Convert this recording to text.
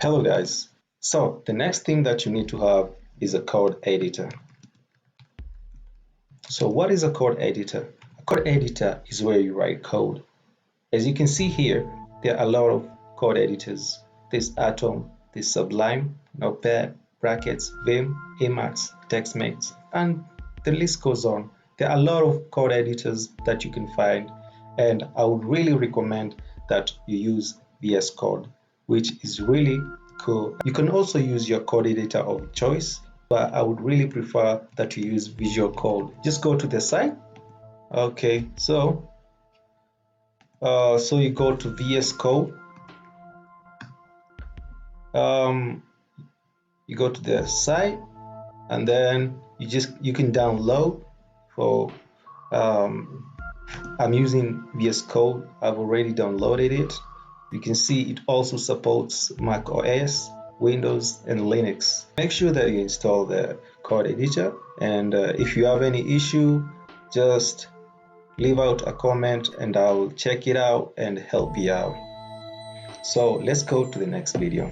Hello guys. So the next thing that you need to have is a code editor. So what is a code editor? A code editor is where you write code. As you can see here, there are a lot of code editors. There's Atom, there's Sublime, Notepad, Brackets, Vim, Emacs, TextMates, and the list goes on. There are a lot of code editors that you can find, and I would really recommend that you use VS Code, which is really cool. You can also use your code editor of choice, but I would really prefer that you use Visual Code. Just go to the site. Okay, so you go to VS Code. Um, you go to the site, and then you can download. For I'm using VS Code. I've already downloaded it. You can see it also supports Mac OS, Windows, and Linux. Make sure that you install the code editor, and if you have any issue, just leave out a comment and I'll check it out and help you out. So let's go to the next video.